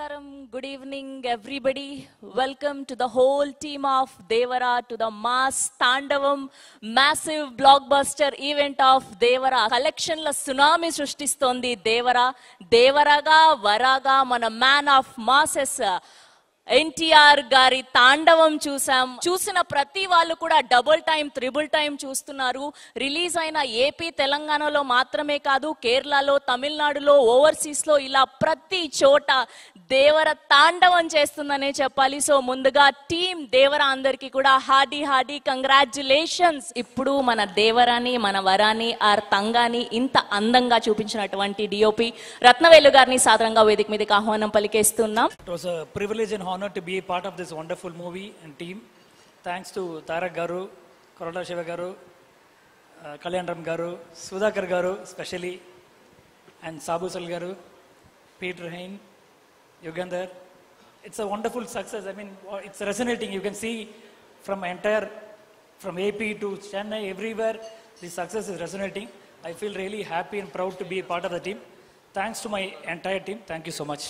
Namaskaram, good evening everybody. Welcome to the whole team of Devara to the mass Tandavam massive blockbuster event of Devara. Collection la tsunami సృష్టిస్తోంది Devara. Devaraga Varaga mana man of masses. NTR గారి తాండవం చూసిన ప్రతి వాళ్ళు కూడా double time triple time చూస్తున్నారు. Release అయిన AP తెలంగాణలో మాత్రమే కాదు, కేరళలో, తమిళనాడులో, ఓవర్సీస్ లో ఇలా ప్రతి చోట దేవర తాండవం చేస్తుందనే చెప్పాలి. సో ముందుగా టీమ్ దేవర అందరికి కూడా హార్డీ కంగ్రాచులేషన్స్. ఇప్పుడు మన దేవరాని, మన వరాని, ఆర్ తంగాని ఇంత అందంగా చూపించినటువంటి డిఓపి రత్నవేలు గారిని సాదరంగా వేదిక మీదకి ఆహ్వానం పలికేస్తున్నాం. It was a privilege and honor to be a part of this wonderful movie and team. Thanks to Tarak Garu, Korota Shiva Garu, Kalyan Ram Garu, Sudhakar Garu especially, and Sabu Sal Garu, Peter Hain, Yugandhar. It's a wonderful success. I mean, it's resonating. You can see from AP to Chennai, everywhere, the success is resonating. I feel really happy and proud to be a part of the team. Thanks to my entire team. Thank you so much.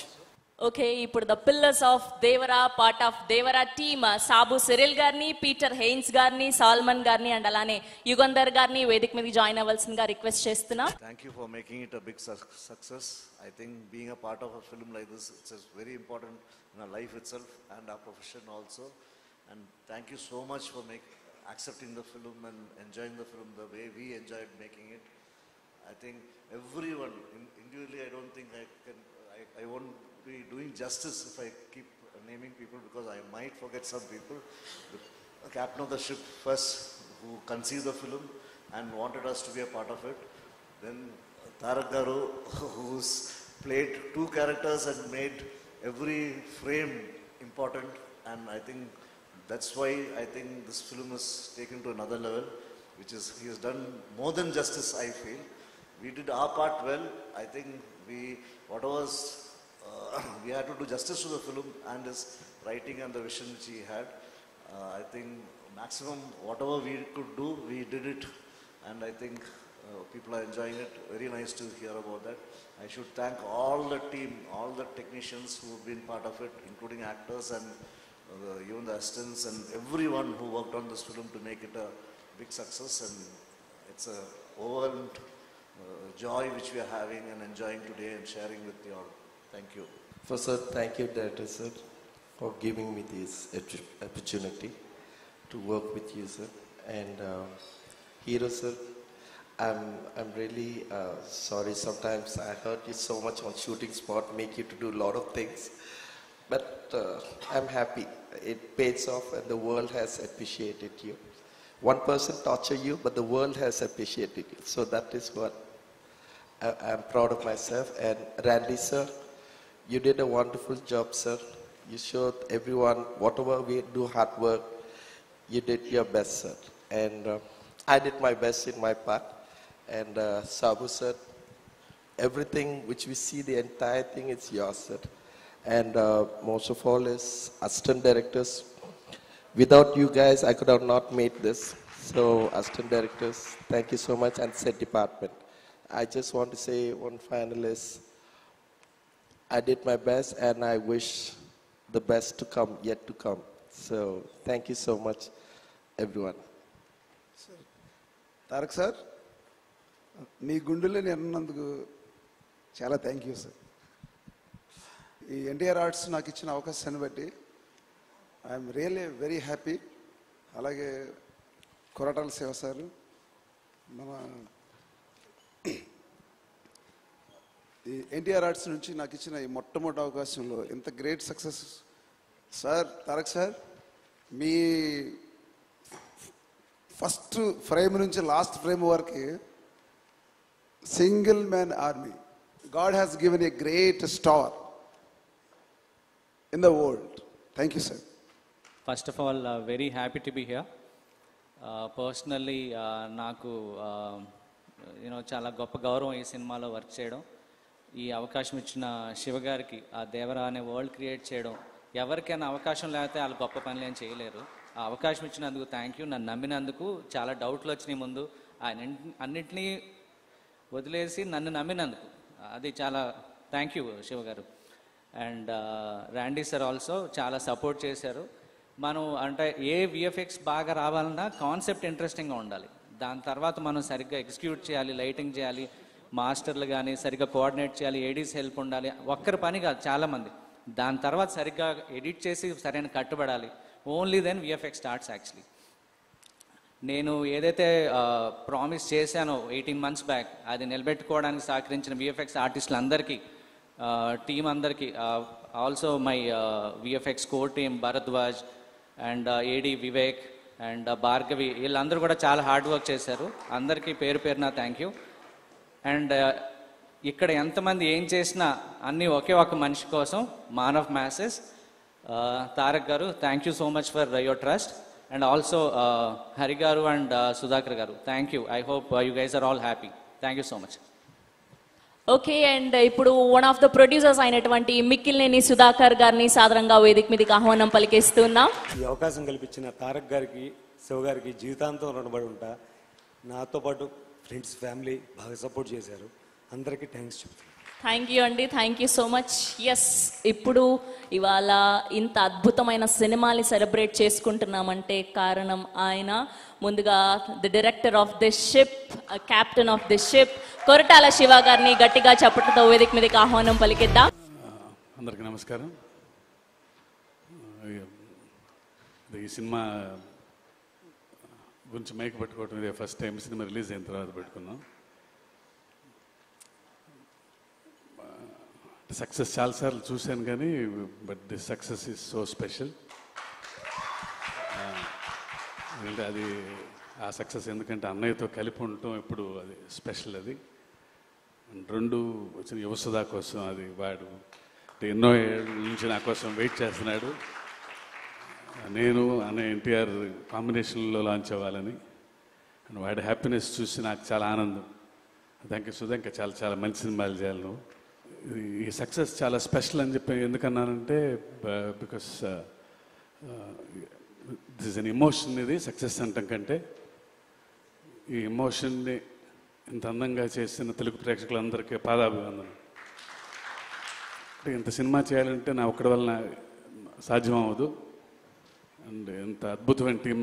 Okay, ఇప్పుడు the pillars of Devara, part of Devara team Sabu Cyril గారిని, పీటర్ హెయిన్స్ గారిని, సాల్మన్ గారిని and అలానే యుగంధర్ గారిని వేదిక మీద join అవ్వాల్సిందిగా request చేస్తున్నా. Thank you for making it a big success. I think being a part of a film like this, it's very important in our life itself and our profession also. And thank you so much for accepting the film and enjoying the film the way we enjoyed making it. I think everyone, individually, I don't think I won't be doing justice if I keep naming people because I might forget some people. The captain of the ship first, who conceived the film and wanted us to be a part of it. Then Tarak Garu, who's played two characters and made every frame important. And I think that's why I think this film is taken to another level, which is he has done more than justice, I feel. We did our part well. I think we had to do justice to the film and his writing and the vision which he had. I think maximum whatever we could do, we did it, and I think people are enjoying it. Very nice to hear about that. I should thank all the team, all the technicians who have been part of it, including actors and even the assistants and everyone who worked on this film to make it a big success. And it's a overwhelmed joy which we are having and enjoying today and sharing with you all. Thank you. First, sir, thank you, Director sir, for giving me this opportunity to work with you, sir. And Hero sir, I'm really sorry. Sometimes I hurt you so much on shooting spot, make you to do a lot of things. But I'm happy. It pays off, and the world has appreciated you. One person tortured you, but the world has appreciated you. So that is what I'm proud of myself. And Randy sir, you did a wonderful job, sir. You showed everyone, whatever we do hard work, you did your best, sir. And I did my best in my part. And Sabu, sir, everything which we see, the entire thing is yours, sir. And most of all is assistant directors. Without you guys, I could have not made this. So assistant directors, thank you so much, and set department. I just want to say one final is, I did my best, and I wish the best to come, yet to come. So, thank you so much, everyone. Sir, Tarak sir, మీ గుండెల్ని అన్నందుకు చాలా thank you sir. ఈ NTR arts నాకు ఇచ్చిన అవకాశాన్ని బట్టి I'm really very happy. అలాగే Koratala Shiva sir, మన ఈ ఎన్టీఆర్ ఆర్ట్స్ నుంచి నాకు ఇచ్చిన ఈ మొట్టమొదటి అవకాశంలో ఇంత great success sir. Tarak sir, మీ ఫస్ట్ ఫ్రేమ్ నుంచి లాస్ట్ ఫ్రేమ్ వరకు single man army. God has given a great star in the world. Thank you sir. First of all, very happy to be here. Personally, నాకు చాలా గొప్ప గౌరవం ఈ సినిమాలో work చేయడం. ఈ అవకాశం ఇచ్చిన శివగారికి, ఆ దేవరా అనే వరల్డ్ క్రియేట్ చేయడం, ఎవరికైనా అవకాశం లేకపోతే వాళ్ళు గొప్ప పనులు ఏం చేయలేరు. ఆ అవకాశం ఇచ్చినందుకు థ్యాంక్ యూ. నన్ను నమ్మినందుకు. చాలా డౌట్లు వచ్చినాయి ముందు, ఆయన అన్నింటినీ వదిలేసి నన్ను నమ్మినందుకు అది చాలా థ్యాంక్ యూ శివగారు. అండ్ ర్యాండీ సార్ ఆల్సో చాలా సపోర్ట్ చేశారు. మనం అంటే ఏ విఎఫ్ఎక్స్ బాగా రావాలన్నా కాన్సెప్ట్ ఇంట్రెస్టింగ్గా ఉండాలి. దాని తర్వాత మనం సరిగ్గా ఎగ్జిక్యూట్ చేయాలి, లైటింగ్ చేయాలి, మాస్టర్లు కానీ సరిగ్గా కోఆర్డినేట్ చేయాలి, ఏడీస్ హెల్ప్ ఉండాలి. ఒక్కరి పని కాదు, చాలామంది. దాని తర్వాత సరిగ్గా ఎడిట్ చేసి సరైన కట్టుబడాలి. Only then VFX starts actually. నేను ఏదైతే ప్రామిస్ చేశానో 18 months బ్యాక్, అది నిలబెట్టుకోవడానికి సహకరించిన విఎఫ్ఎక్స్ ఆర్టిస్టులందరికీ, టీం అందరికీ, also my VFX core team Bharadwaj and AD Vivek and Bhargavi, వీళ్ళందరూ కూడా చాలా హార్డ్ వర్క్ చేశారు. అందరికీ పేరు పేరున థ్యాంక్ యూ. అండ్ ఇక్కడ ఎంతమంది ఏం చేసినా అన్నీ ఒకే ఒక మనిషి కోసం, Maan of masses Tarak garu, thank you so much for your trust. And also Hari garu and Sudhakar garu, thank you. I hope you guys are all happy. Thank you so much. Okay, and ఇప్పుడు వన్ ఆఫ్ ద ప్రొడ్యూసర్స్ అయినటువంటి మిక్కిలినేని సుధాకర్ గారిని సాదరంగా వేదిక మీదకి ఆహ్వానం పలికిస్తున్నాం. ఈ అవకాశం కల్పించిన తారక్ గారికి, శివ గారికి జీవితాంతం రుణపడి ఉంటా. నాతో పాటు ఫ్రెండ్స్, ఫ్యామిలీ బాగా సపోర్ట్ చేశారు. అందరికీ థ్యాంక్స్ చెప్తాను. థ్యాంక్ యూ అండి, thank you so much. Yes, ఇప్పుడు ఇవాళ ఇంత అద్భుతమైన సినిమాని సెలబ్రేట్ చేసుకుంటున్నామంటే కారణం ఆయన. ముందుగా the director of this ship, captain of this ship, Koratala Shiva గారిని గట్టిగా చప్పట్లతో వేదిక మీదకి ఆహ్వానం పలికిద్దాం. అందరికీ నమస్కారం. ఈ సినిమా గురించి మైక్ పట్టుకోవటం ఇదే ఫస్ట్ టైం. సినిమా రిలీజ్ అయిన తర్వాత పెట్టుకున్నాం. సక్సెస్ చాలాసార్లు చూశాను కానీ but this success is so special. ఎందుకంటే అది ఆ సక్సెస్ ఎందుకంటే అన్నయ్యతో కలిపి ఉండటం ఇప్పుడు అది స్పెషల్. అది రెండు వచ్చిన యువసుధా కోసం, అది వాడు ఎన్నో ఏళ్ళ నుంచి నా కోసం వెయిట్ చేస్తున్నాడు. నేను అన్నయ్య ఎన్టీఆర్ కాంబినేషన్లో లాంచ్ అవ్వాలని, అండ్ వాడి హ్యాపీనెస్ చూసి నాకు చాలా ఆనందం. థ్యాంక్ యూ సుధా, ఇంకా చాలా చాలా మంచి సినిమాలు చేయాలి నువ్వు. ఈ సక్సెస్ చాలా స్పెషల్ అని చెప్పి ఎందుకన్నానంటే because this is an emotion. ఇది సక్సెస్ అంటాం కంటే ఈ ఎమోషన్ని ఇంత అందంగా చేసిన తెలుగు ప్రేక్షకులందరికీ పాదాభివందనం. అంటే ఇంత సినిమా చేయాలంటే నా ఒక్కడి వలన సాధ్యం అవ్వదు. అండ్ ఇంత అద్భుతమైన టీం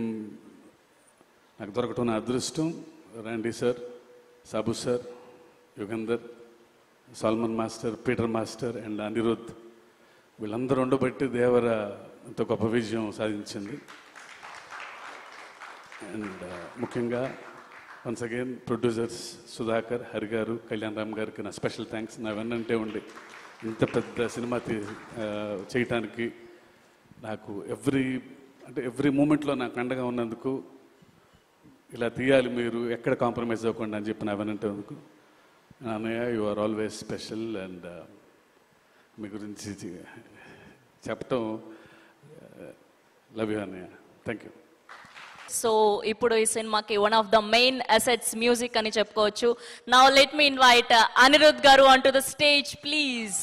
నాకు దొరకటం నా అదృష్టం. Randy sir, Sabu sir, Yugandhar, Salman master, Peter master and Anirudh, వీళ్ళందరూ ఉండబట్టి దేవర ఎంతో గొప్ప విజయం సాధించింది. అండ్ ముఖ్యంగా once again producers Sudhakar, Hari గారు, కళ్యాణ్ రామ్ గారికి నా స్పెషల్ థ్యాంక్స్. నా వెన్నంటే ఉండి ఇంత పెద్ద సినిమా చేయటానికి నాకు ఎవ్రీ మూమెంట్లో నాకు అండగా ఉన్నందుకు, ఇలా తీయాలి మీరు ఎక్కడ కాంప్రమైజ్ అవ్వకుండా అని చెప్పి నా వెన్నంటే ఉన్నందుకు. అన్నయ్య, you are always special. And మీ గురించి చెప్పటం, లవ్ యూ అన్నయ్య. Thank you. సో ఇప్పుడు ఈ సినిమాకి one of the main assets music అని చెప్పుకోవచ్చు. Now let me invite Anirudh గారు on to the stage please.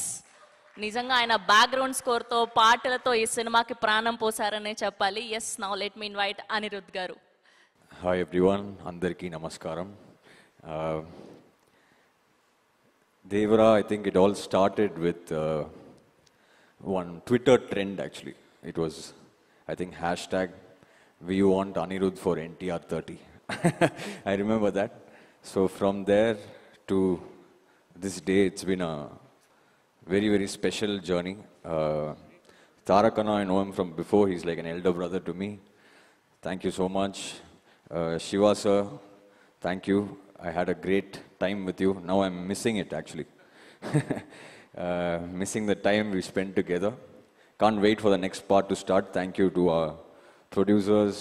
నిజంగా ఆయన బ్యాక్గ్రౌండ్ స్కోర్తో, పాటలతో ఈ సినిమాకి ప్రాణం పోసారనే చెప్పాలి. Yes, now let me invite Anirudh గారు. హాయ్ ఎవ్రీవన్, అందరికీ నమస్కారం. Devara, I think it all started with one Twitter trend actually. It was, I think, hashtag we want Anirudh for NTR 30. I remember that. So from there to this day, it's been a very, very special journey. Tarakana, I know him from before. He's like an elder brother to me. Thank you so much. Shiva sir, thank you. I had a great time with you. Now I'm missing it actually. Missing the time we spent together. Can't wait for the next part to start. Thank you to our producers,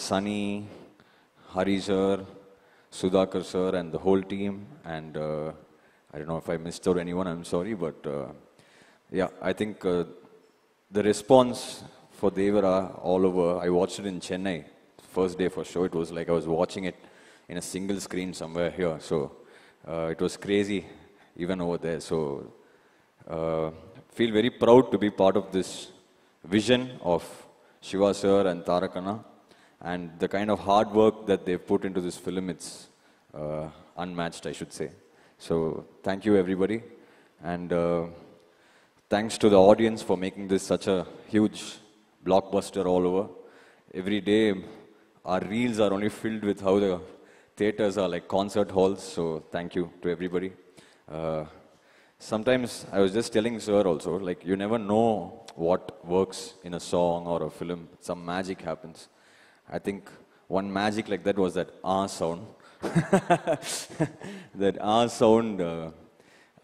Sunny, Hari sir, Sudhakar sir and the whole team. And I don't know if I missed out anyone, I'm sorry. But yeah, I think the response for Devara all over, I watched it in Chennai. First day for sure, it was like I was watching it in a single screen somewhere here. So it was crazy even over there. So feel very proud to be part of this vision of Shiva sir and Tarakana, and the kind of hard work that they've put into this film, it's unmatched, I should say. So thank you everybody, And thanks to the audience for making this such a huge blockbuster all over. Every day, our reels are only filled with how the theaters are like concert halls. So thank you to everybody. Sometimes I was just telling Sir also, like you never know what works in a song or a film. Some magic happens. I think one magic like that was that sound. That sound,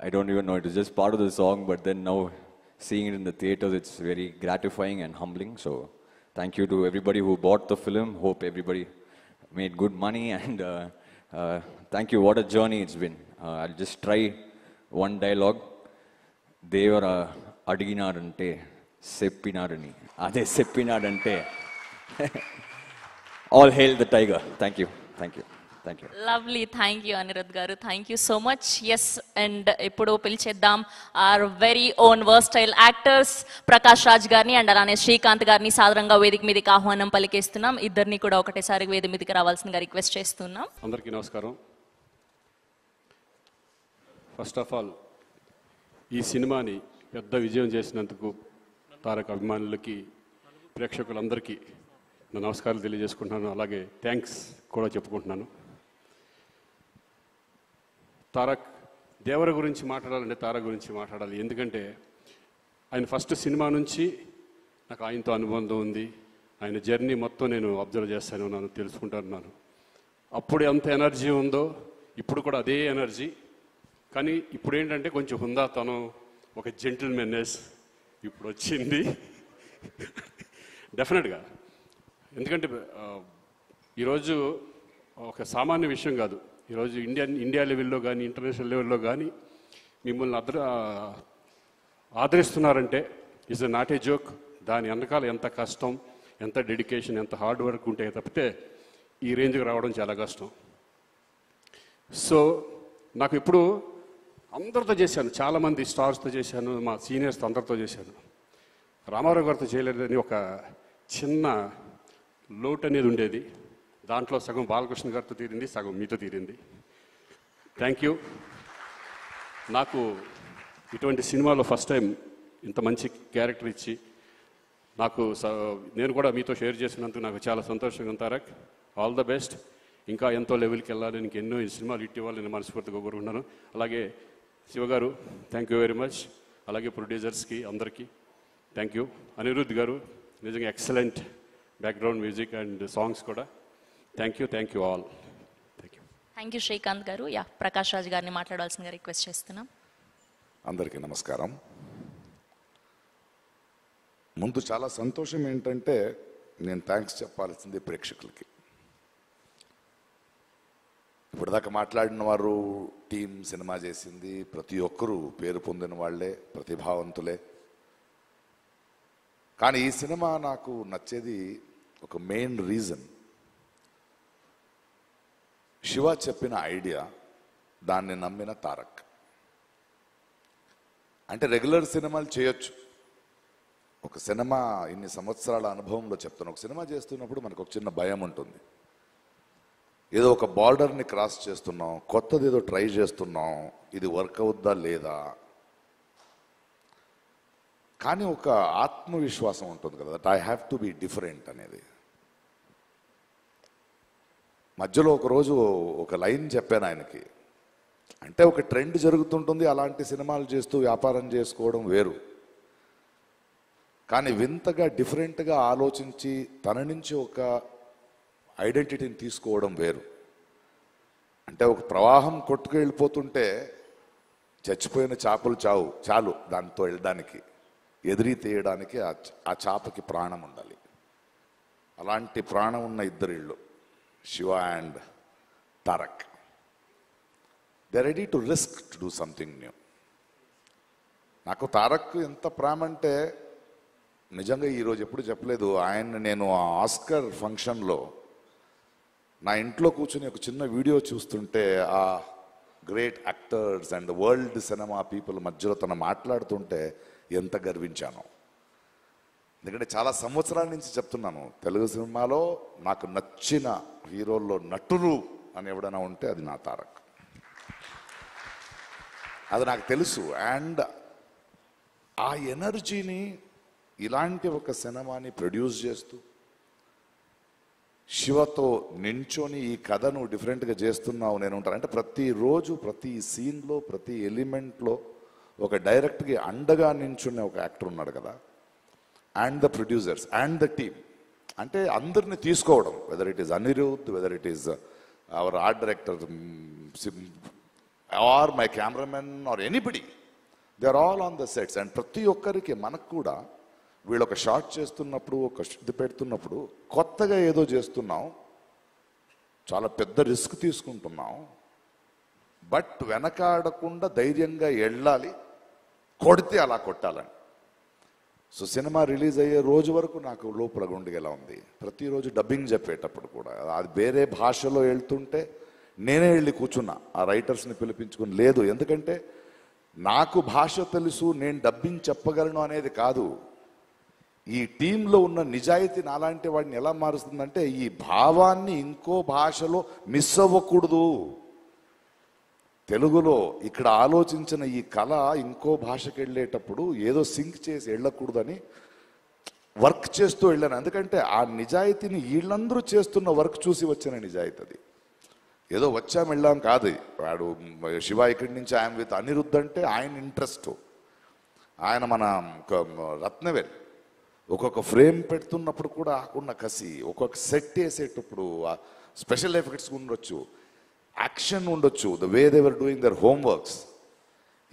I don't even know, it was just part of the song, but then now seeing it in the theaters, it's very gratifying and humbling. So thank you to everybody who bought the film. Hope everybody made good money, and thank you. What a journey it's been. I'll just try one dialogue. Devara adiginarante seppinarani ade seppinarante. All hail the tiger. Thank you. Thank you. Thank you. Lovely. Thank you, Anirudh garu. Thank you so much. Yes, and ippudu pilcheddam our very own versatile actors Prakash Raj garni and alane Srikanth garni sadaranga vedik మీదకి ఆహ్వానం పలికేస్తున్నాం. ఇద్దరిని కూడా ఒకటేసారి వేదిక మీదకి రావాల్సిందిగా request చేస్తున్నాం. అందరికీ నమస్కారం. ఫస్ట్ ఆఫ్ ఆల్ ఈ సినిమాని పెద్ద విజయం చేసినందుకు తారక్ అభిమానులకి ప్రేక్షకులందరికీ నా నమస్కారాలు తెలియజేసుకుంటున్నాను. అలాగే థ్యాంక్స్ కూడా చెప్పుకుంటున్నాను. తారక్ దేవర గురించి మాట్లాడాలంటే తారక్ గురించి మాట్లాడాలి. ఎందుకంటే ఆయన ఫస్ట్ సినిమా నుంచి నాకు ఆయనతో అనుబంధం ఉంది. ఆయన జర్నీ మొత్తం నేను అబ్జర్వ్ చేస్తాను, నన్ను తెలుసుకుంటున్నాను. అప్పుడు ఎంత ఎనర్జీ ఉందో ఇప్పుడు కూడా అదే ఎనర్జీ. కానీ ఇప్పుడు ఏంటంటే కొంచెం హుందాతనం, ఒక జెంటిల్మెన్నెస్ ఇప్పుడు వచ్చింది డెఫినెట్గా. ఎందుకంటే ఈరోజు ఒక సామాన్య విషయం కాదు. ఈరోజు ఇండియా లెవెల్లో కానీ ఇంటర్నేషనల్ లెవెల్లో కానీ మిమ్మల్ని ఆదరిస్తున్నారంటే is a not a joke. దాని వెనకాల ఎంత కష్టం, ఎంత డెడికేషన్, ఎంత హార్డ్ వర్క్ ఉంటే తప్పితే ఈ రేంజ్కి రావడం చాలా కష్టం. సో నాకు ఇప్పుడు అందరితో చేశాను, చాలామంది స్టార్స్తో చేశాను, మా సీనియర్స్తో అందరితో చేశాను. రామారావు గారితో చేయలేదని ఒక చిన్న లోటు అనేది ఉండేది. దాంట్లో సగం బాలకృష్ణ గారితో తీరింది, సగం మీతో తీరింది. Thank you. నాకు ఇటువంటి సినిమాలో ఫస్ట్ టైం ఇంత మంచి క్యారెక్టర్ ఇచ్చి నాకు నేను కూడా మీతో షేర్ చేసినందుకు నాకు చాలా సంతోషంగా ఉంది. Tarak, all the best. ఇంకా ఎంతో లెవెల్కి వెళ్ళాలి, ఇంకెన్నో ఈ సినిమాలు హిట్ ఇవ్వాలి నేను మనస్ఫూర్తిగా కోరుకుంటున్నాను. అలాగే శివగారు థ్యాంక్ యూ వెరీ మచ్. అలాగే ప్రొడ్యూసర్స్కి అందరికీ థ్యాంక్ యూ. అనిరుద్ధ్ గారు నిజంగా excellent background music and songs కూడా. Thank you all. Thank you. Thank you Srikanth గారు. యా, ప్రకాష్ రాజ్ గారిని మాట్లాడాల్సిందిగా రిక్వెస్ట్ చేస్తున్నాం. అందరికీ నమస్కారం. ముందు చాలా సంతోషం ఏంటంటే నేను థ్యాంక్స్ చెప్పాల్సింది ప్రేక్షకులకి. ఇప్పటిదాకా మాట్లాడిన వారు టీం సినిమా చేసింది, ప్రతి ఒక్కరూ పేరు పొందిన వాళ్లే, ప్రతిభావంతులే. కానీ ఈ సినిమా నాకు నచ్చేది ఒక మెయిన్ రీజన్, శివ చెప్పిన ఐడియా, దాన్ని నమ్మిన తారక్. అంటే రెగ్యులర్ సినిమాలు చేయొచ్చు, ఒక సినిమా ఇన్ని సంవత్సరాల అనుభవంలో చెప్తాను, ఒక సినిమా చేస్తున్నప్పుడు మనకు ఒక చిన్న భయం ఉంటుంది. ఏదో ఒక బార్డర్ని క్రాస్ చేస్తున్నాం, కొత్తది ఏదో ట్రై చేస్తున్నాం, ఇది వర్క్ అవుద్దా లేదా. కానీ ఒక ఆత్మవిశ్వాసం ఉంటుంది కదా, that I have to be different అనేది. మధ్యలో ఒకరోజు ఒక లైన్ చెప్పాను ఆయనకి, అంటే ఒక ట్రెండ్ జరుగుతుంటుంది, అలాంటి సినిమాలు చేస్తూ వ్యాపారం చేసుకోవడం వేరు. కానీ వింతగా డిఫరెంట్గా ఆలోచించి తన నుంచి ఒక ఐడెంటిటీని తీసుకోవడం వేరు. అంటే ఒక ప్రవాహం కొట్టుకు వెళ్ళిపోతుంటే చచ్చిపోయిన చేపలు చాలు దాంతో వెళ్ళడానికి, ఎదిరి తీయడానికి ఆ చేపకి ప్రాణం ఉండాలి. అలాంటి ప్రాణం ఉన్న ఇద్దరిళ్ళు Shiva and Tarak. They ready to risk to do something new. నాకు తారక్ ఎంత ప్రేమ అంటే నిజంగా ఈరోజు ఎప్పుడు చెప్పలేదు. నేను ఆ ఆస్కర్ ఫంక్షన్లో నా ఇంట్లో కూర్చొని ఒక చిన్న వీడియో చూస్తుంటే ఆ great actors and world cinema people మధ్యలో తను మాట్లాడుతుంటే ఎంత గర్వించాను. ఎందుకంటే చాలా సంవత్సరాల నుంచి చెప్తున్నాను, తెలుగు సినిమాలో నాకు నచ్చిన హీరోల్లో నటులు అని ఎవడైనా ఉంటే అది నా తారక్. అది నాకు తెలుసు. అండ్ ఆ ఎనర్జీని ఇలాంటి ఒక సినిమాని ప్రొడ్యూస్ చేస్తూ శివతో నించొని ఈ కథను డిఫరెంట్గా చేస్తున్నావు నేను ఉంటాను అంటే ప్రతిరోజు ప్రతి సీన్లో ప్రతి ఎలిమెంట్లో ఒక డైరెక్ట్గా అండగా నించునే ఒక యాక్టర్ ఉన్నాడు కదా. And the producers and the team అంటే అందరిని తీసుకోవడం, whether it is Anirudh, whether it is our art director or my cameraman or anybody, they are all on the sets. And ప్రతి ఒక్కరికి మనకు కూడా వీళ్ళు ఒక షాట్ చేస్తున్నప్పుడు ఒక ఇది పెడుతున్నప్పుడు కొత్తగా ఏదో చేస్తున్నాం, చాలా పెద్ద రిస్క్ తీసుకుంటున్నాం, బట్ వెనకాడకుండా ధైర్యంగా వెళ్ళాలి, కొడితే అలా కొట్టాలని. సో సినిమా రిలీజ్ అయ్యే రోజు వరకు నాకు లోపల గుండెగా ఉంది. ప్రతిరోజు డబ్బింగ్ చెప్పేటప్పుడు కూడా అది వేరే భాషలో వెళ్తుంటే నేనే వెళ్ళి కూర్చున్నా ఆ రైటర్స్ని పిలిపించుకుని. లేదు, ఎందుకంటే నాకు భాష తెలుసు, నేను డబ్బింగ్ చెప్పగలను అనేది కాదు. ఈ టీంలో ఉన్న నిజాయితీ నాలాంటి వాడిని ఎలా మారుస్తుందంటే ఈ భావాన్ని ఇంకో భాషలో మిస్ అవ్వకూడదు. తెలుగులో ఇక్కడ ఆలోచించిన ఈ కళ ఇంకో భాషకి వెళ్ళేటప్పుడు ఏదో సింక్ చేసి వెళ్ళకూడదని వర్క్ చేస్తూ వెళ్ళాను. ఎందుకంటే ఆ నిజాయితీని వీళ్ళందరూ చేస్తున్న వర్క్ చూసి వచ్చిన నిజాయితీ అది. ఏదో వచ్చాం వెళ్ళాం కాదు. వాడు శివ ఇక్కడి నుంచి ఆయన విత్ అనిరుద్ధ్ అంటే ఆయన ఇంట్రెస్ట్, ఆయన మన రత్నవేల్ ఒక్కొక్క ఫ్రేమ్ పెడుతున్నప్పుడు కూడా ఆకున్న కసి, ఒక్కొక్క సెట్ వేసేటప్పుడు స్పెషల్ ఎఫెక్ట్స్ ఉండొచ్చు, యాక్షన్ ఉండొచ్చు, the way they were doing their homeworks.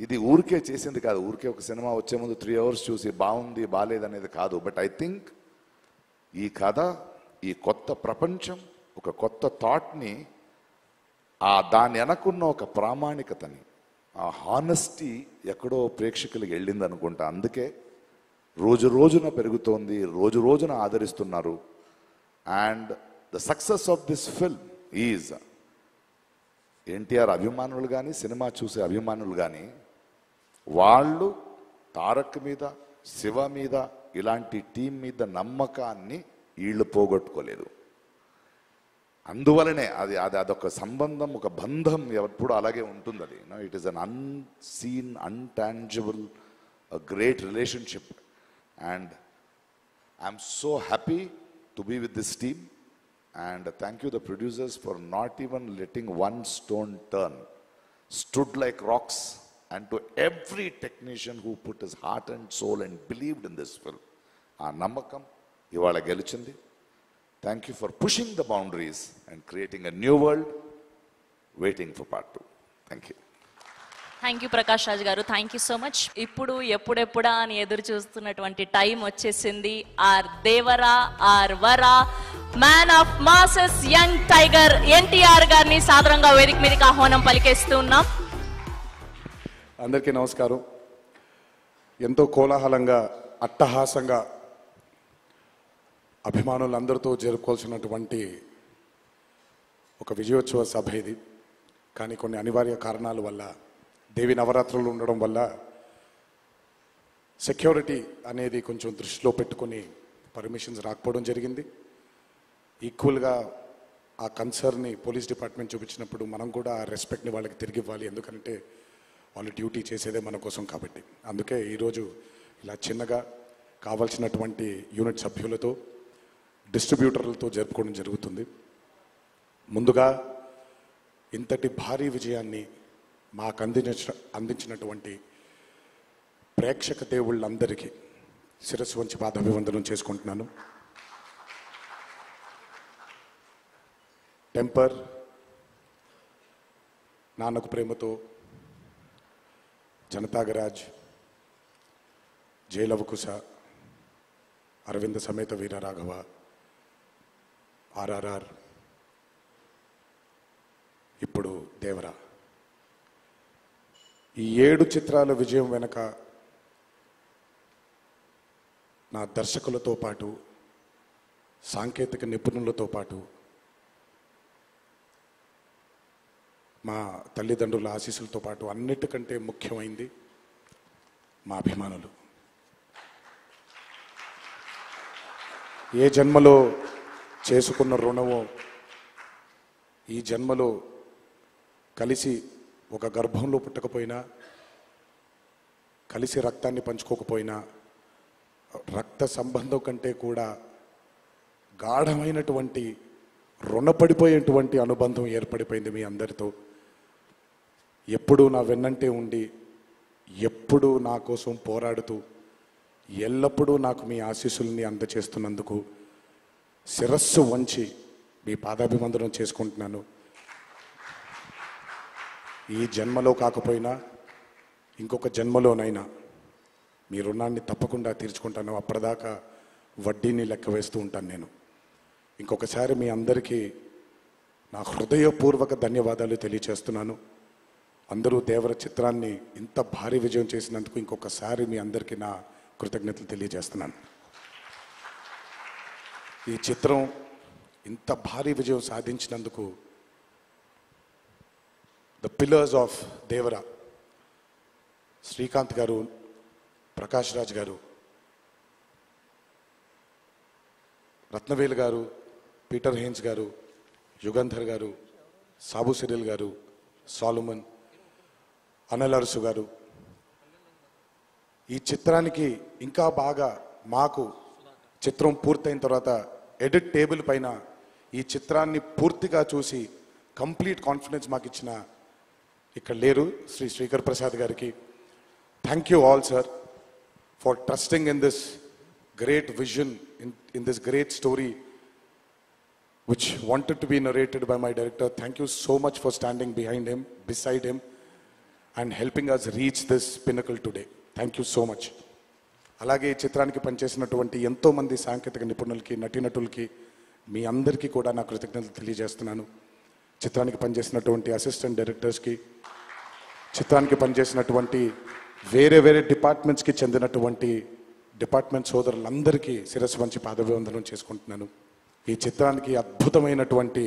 ఇది ఊరికే చేసింది కాదు. ఊరికే ఒక సినిమా వచ్చే ముందు 3 hours చూసి బాగుంది బాగాలేదనేది కాదు. బట్ ఐ థింక్ ఈ కథ, ఈ కొత్త ప్రపంచం, ఒక కొత్త థాట్ని, దాని వెనకున్న ఒక ప్రామాణికతని, ఆ హానెస్టీ ఎక్కడో ప్రేక్షకులకి వెళ్ళింది అనుకుంటా. అందుకే రోజు రోజున పెరుగుతోంది, రోజు రోజున ఆదరిస్తున్నారు. And the success of this film is NTR అభిమానులు కానీ సినిమా చూసే అభిమానులు కానీ వాళ్ళు తారక్ మీద, శివ మీద, ఇలాంటి టీం మీద నమ్మకాన్ని వీళ్ళు పోగొట్టుకోలేదు. అందువలనే అదొక సంబంధం, ఒక బంధం ఎప్పుడు అలాగే ఉంటుంది. అది it is an unseen, intangible, great relationship. And I'm so happy to be with this team, and thank you the producers for not even letting one stone turn, stood like rocks, and to every technician who put his heart and soul and believed in this film. Aa namakam ivala gelichindi. Thank you for pushing the boundaries and creating a new world, waiting for part 2. Thank you. Thank you Prakash Raj గారు, thank you so much. ఇప్పుడు ఎప్పుడెప్పుడా అని ఎదురు చూస్తున్నటువంటి time వచ్చేసింది. Our Devara, our Vara, man of masses, young tiger NTR గారిని సాదరంగా వేదిక మీదకి ఆహ్వానం పలికేస్తూ ఉన్నాం. అందరికీ నమస్కారం. ఎంతో కోలాహలంగా, అట్టహాసంగా అభిమానులందరితో జరుపుకోవాల్సినటువంటి ఒక విజయోత్సవ సభ ఇది. కానీ కొన్ని అనివార్య కారణాల వల్ల, దేవి నవరాత్రులు ఉండడం వల్ల సెక్యూరిటీ అనేది కొంచెం దృష్టిలో పెట్టుకొని పర్మిషన్స్ రాకపోవడం జరిగింది. ఈక్వల్గా ఆ కన్సర్న్ని పోలీస్ డిపార్ట్మెంట్ చూపించినప్పుడు మనం కూడా ఆ రెస్పెక్ట్ని వాళ్ళకి తిరిగి ఇవ్వాలి. ఎందుకంటే వాళ్ళు డ్యూటీ చేసేదే మన కోసం కాబట్టి. అందుకే ఈరోజు ఇలా చిన్నగా కావాల్సినటువంటి యూనిట్ సభ్యులతో, డిస్ట్రిబ్యూటర్లతో జరుపుకోవడం జరుగుతుంది. ముందుగా ఇంతటి భారీ విజయాన్ని మాకు అందించినటువంటి ప్రేక్షక దేవుళ్ళందరికీ శిరస్సు వంచి పాదాభివందనం చేసుకుంటున్నాను. టెంపర్, నాన్నకు ప్రేమతో, జనతాగరాజ్, జయలవకుశ, అరవింద సమేత వీరరాఘవ, ఆర్ఆర్ఆర్, ఇప్పుడు దేవరా, ఈ 7 చిత్రాల విజయం వెనక నా దర్శకులతో పాటు, సాంకేతిక నిపుణులతో పాటు, మా తల్లిదండ్రుల ఆశీస్సులతో పాటు అన్నిటికంటే ముఖ్యమైంది మా అభిమానులు. ఏ జన్మలో చేసుకున్న రుణమో ఈ జన్మలో కలిసి ఒక గర్భంలో పుట్టకపోయినా కలిసి రక్తాన్ని పంచుకోకపోయినా రక్త సంబంధం కంటే కూడా గాఢమైనటువంటి రుణపడిపోయేటువంటి అనుబంధం ఏర్పడిపోయింది మీ అందరితో. ఎప్పుడూ నా వెన్నంటే ఉండి ఎప్పుడూ నా కోసం పోరాడుతూ ఎల్లప్పుడూ నాకు మీ ఆశీస్సుల్ని అందచేస్తున్నందుకు శిరస్సు వంచి మీ పాదాభివందనం చేసుకుంటున్నాను. ఈ జన్మలో కాకపోయినా ఇంకొక జన్మలోనైనా మీ రుణాన్ని తప్పకుండా తీర్చుకుంటాను. అప్పటిదాకా వడ్డీని లెక్క వేస్తూ ఉంటాను నేను. ఇంకొకసారి మీ అందరికీ నా హృదయపూర్వక ధన్యవాదాలు తెలియచేస్తున్నాను. అందరూ దేవర చిత్రాన్ని ఇంత భారీ విజయం చేసినందుకు ఇంకొకసారి మీ అందరికీ నా కృతజ్ఞతలు తెలియజేస్తున్నాను. ఈ చిత్రం ఇంత భారీ విజయం సాధించినందుకు ద పిల్లర్స్ ఆఫ్ దేవర, శ్రీకాంత్ గారు, ప్రకాష్ రాజ్ గారు, రత్నవేలు గారు, పీటర్ హెయిన్స్ గారు, యుగంధర్ గారు, సాబు సిరిల్ గారు, సాలుమన్, అనిల్ అరసు గారు, ఈ చిత్రానికి ఇంకా బాగా మాకు చిత్రం పూర్తయిన తర్వాత ఎడిట్ టేబుల్ పైన ఈ చిత్రాన్ని పూర్తిగా చూసి కంప్లీట్ కాన్ఫిడెన్స్ మాకు ఇచ్చిన ఇక్కడ లేరు శ్రీ శ్రీకర్ ప్రసాద్ గారికి thank you all sir for trusting in this great vision in this great story which wanted to be narrated by my director. Thank you so much for standing behind him, beside him, and helping us reach this pinnacle today. Thank you so much. అలాగే ఈ చిత్రానికి పనిచేసినటువంటి ఎంతో మంది సాంకేతిక నిపుణులకి, నటీనటులకి, మీ అందరికీ కూడా నా కృతజ్ఞతలు తెలియజేస్తున్నాను. చిత్రానికి పనిచేసినటువంటి అసిస్టెంట్ డైరెక్టర్స్కి, చిత్రానికి పనిచేసినటువంటి వేరే వేరే డిపార్ట్మెంట్స్కి చెందినటువంటి డిపార్ట్మెంట్ సోదరులందరికీ శిరస్సు వంచి పాదాభివందనం చేసుకుంటున్నాను. ఈ చిత్రానికి అద్భుతమైనటువంటి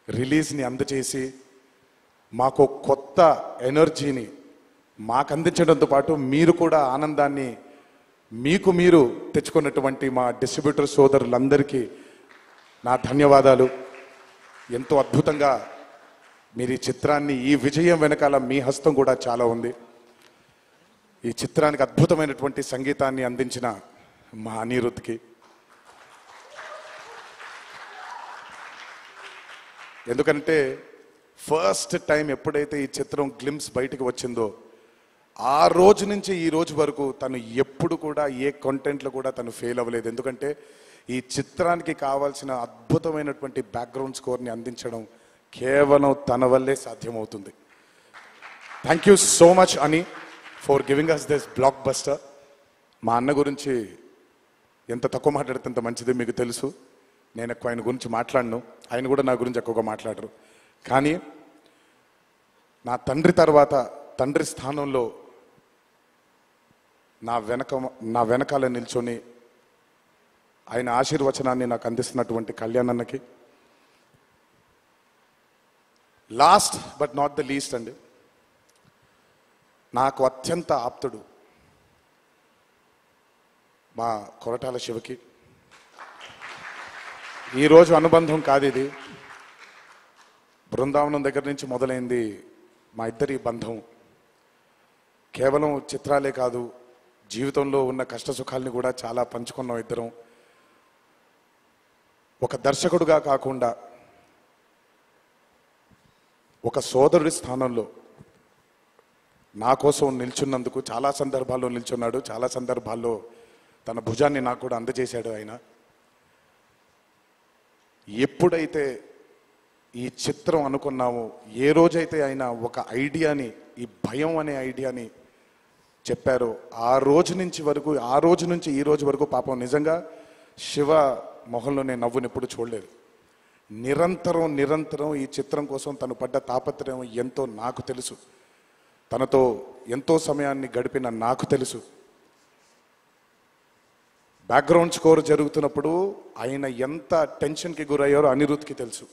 రిలీజ్ని అందచేసి మాకు కొత్త ఎనర్జీని మాకు అందించడంతో పాటు మీరు కూడా ఆనందాన్ని మీకు మీరు తెచ్చుకున్నటువంటి మా డిస్ట్రిబ్యూటర్ సోదరులందరికీ నా ధన్యవాదాలు. ఎంతో అద్భుతంగా మీరు ఈ చిత్రాన్ని, ఈ విజయం వెనకాల మీ హస్తం కూడా చాలా ఉంది. ఈ చిత్రానికి అద్భుతమైనటువంటి సంగీతాన్ని అందించిన మా అనిరుద్ధ్కి, ఎందుకంటే ఫస్ట్ టైం ఎప్పుడైతే ఈ చిత్రం గ్లిమ్స్ బయటకు వచ్చిందో ఆ రోజు నుంచి ఈ రోజు వరకు తను ఎప్పుడు కూడా ఏ కంటెంట్లో కూడా తను ఫెయిల్ అవ్వలేదు. ఎందుకంటే ఈ చిత్రానికి కావాల్సిన అద్భుతమైనటువంటి బ్యాక్గ్రౌండ్ స్కోర్ని అందించడం కేవలం తన వల్లే సాధ్యమవుతుంది. థ్యాంక్ యూ సో మచ్ అని for giving us this blockbuster. మా అన్న గురించి ఎంత తక్కువ మాట్లాడితే అంత మంచిది, మీకు తెలుసు. నేను ఎక్కువ ఆయన గురించి మాట్లాడను, ఆయన కూడా నా గురించి ఎక్కువగా మాట్లాడరు. కానీ నా తండ్రి తర్వాత, తండ్రి స్థానంలో నా వెనకాల నిల్చొని ఆయన ఆశీర్వచనాన్ని నాకు అందిస్తున్నటువంటి కళ్యాణ్ అన్నకి, last but not the least అండి, నాకు అత్యంత ఆప్తుడు మా కొరటాల శివకి. ఈరోజు అనుబంధం కాదు ఇది, బృందావనం దగ్గర నుంచి మొదలైంది మా ఇద్దరి బంధం. కేవలం చిత్రాలే కాదు, జీవితంలో ఉన్న కష్ట సుఖాల్ని కూడా చాలా పంచుకున్నాం ఇద్దరం. ఒక దర్శకుడుగా కాకుండా ఒక సోదరుడి స్థానంలో నా కోసం నిల్చున్నందుకు చాలా సందర్భాల్లో నిల్చున్నాడు, చాలా సందర్భాల్లో తన భుజాన్ని నాకు కూడా అందజేశాడు ఆయన. ఎప్పుడైతే ఈ చిత్రం అనుకున్నామో, ఏ రోజైతే ఆయన ఒక ఐడియాని, ఈ భయం అనే ఐడియాని చెప్పారో, ఆ రోజు నుంచి ఈ రోజు వరకు పాపం నిజంగా శివ మొహంలో నేను నవ్వుని ఎప్పుడు చూడలేదు. నిరంతరం ఈ చిత్రం కోసం తను పడ్డ తాపత్రయం ఎంతో నాకు తెలుసు. తనతో ఎంతో సమయాన్ని గడిపిన నాకు తెలుసు. బ్యాక్గ్రౌండ్ స్కోర్ జరుగుతున్నప్పుడు ఆయన ఎంత టెన్షన్కి గురయ్యారో అనిరుద్ధ్కి తెలుసు.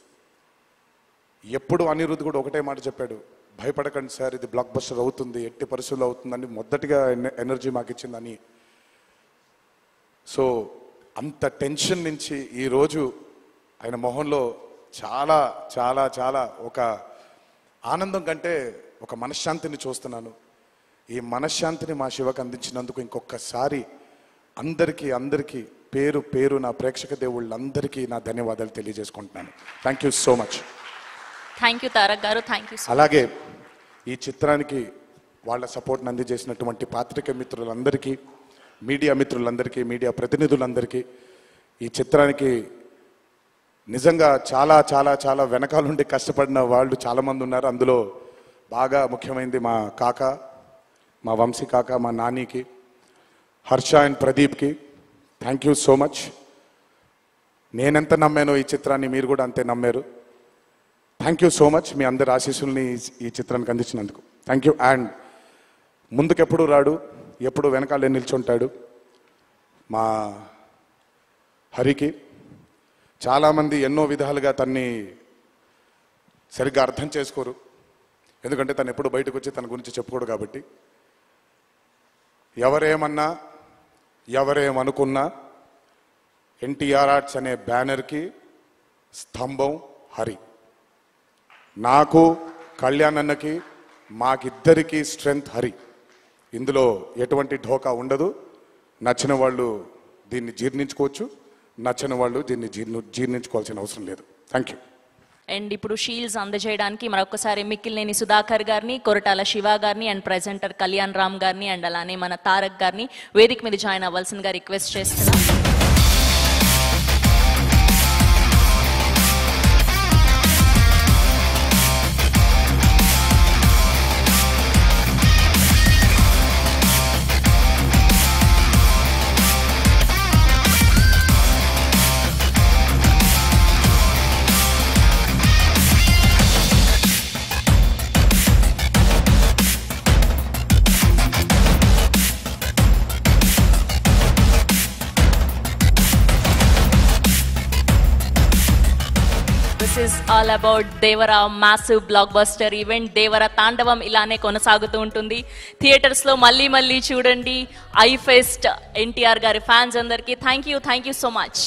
ఎప్పుడు అనిరుద్ధ్ కూడా ఒకటే మాట చెప్పాడు, భయపడకండి సార్, ఇది బ్లాక్ బస్టర్ అవుతుంది, ఎట్టి పరిస్థితుల్లో అవుతుందని మొదటిగా ఎనర్జీ మాకు ఇచ్చిందని. సో అంత టెన్షన్ నుంచి ఈరోజు ఆయన మొహంలో చాలా చాలా చాలా ఒక ఆనందం కంటే ఒక మనశ్శాంతిని చూస్తున్నాను. ఈ మనశ్శాంతిని మా శివకు అందించినందుకు ఇంకొకసారి అందరికీ పేరు పేరు నా ప్రేక్షక దేవుళ్ళందరికీ నా ధన్యవాదాలు తెలియజేసుకుంటున్నాను. Thank you so much. Thank you Tarak garu, thank you. అలాగే ఈ చిత్రానికి వాళ్ళ సపోర్ట్ని అందజేసినటువంటి పాత్రిక మిత్రులందరికీ, మీడియా మిత్రులందరికీ, మీడియా ప్రతినిధులందరికీ, ఈ చిత్రానికి నిజంగా చాలా చాలా చాలా వెనకాలండి కష్టపడిన వాళ్ళు చాలామంది ఉన్నారు. అందులో బాగా ముఖ్యమైనది మా కాక, మా వంశీ కాక, మా నానికి, హర్ష అండ్ ప్రదీప్కి థ్యాంక్ యూ సో మచ్. నేనెంత నమ్మానో ఈ చిత్రాన్ని మీరు కూడా అంతే నమ్మారు. Thank you so much. మీ అందరి ఆశీస్సుల్ని ఈ చిత్రానికి అందించినందుకు థ్యాంక్ యూ. అండ్ ముందుకెప్పుడు రాడు, ఎప్పుడు వెనకాలే నిల్చుంటాడు మా హరికి. చాలామంది ఎన్నో విధాలుగా తన్ని సరిగ్గా అర్థం చేసుకోరు, ఎందుకంటే తను ఎప్పుడు బయటకు వచ్చి తన గురించి చెప్పుకోడు కాబట్టి. ఎవరేమన్నా ఎవరేమనుకున్నా ఎన్టీఆర్ ఆర్ట్స్ అనే బ్యానర్కి స్తంభం హరి. నాకు, కళ్యాణ్ అన్నకి, మాకిద్దరికీ స్ట్రెంగ్త్ హరి. ఇందులో ఎటువంటి ఢోకా ఉండదు. నచ్చిన వాళ్ళు దీన్ని జీర్ణించుకోవచ్చు, నచ్చని వాళ్ళు దీన్ని జీర్ణించుకోవాల్సిన అవసరం లేదు. Thank you. అండ్ ఇప్పుడు షీల్డ్స్ అందజేయడానికి మరొకసారి మిక్కిలినేని సుధాకర్ గారిని, కొరటాల శివ గారిని అండ్ ప్రెజెంటర్ కళ్యాణ్ రామ్ గారిని అండ్ అలానే మన తారక్ గారిని వేదిక మీద జాయిన్ అవ్వాల్సిందిగా రిక్వెస్ట్ చేస్తున్నాం. This is all about Devara massive blockbuster event. Devara తాండవం ఇలానే కొనసాగుతూ ఉంటుంది. థియేటర్స్ లో మళ్ళీ చూడండి. ఐ ఫెస్ట్ ఎన్టీఆర్ గారి ఫ్యాన్స్ అందరికీ థ్యాంక్ యూ సో మచ్.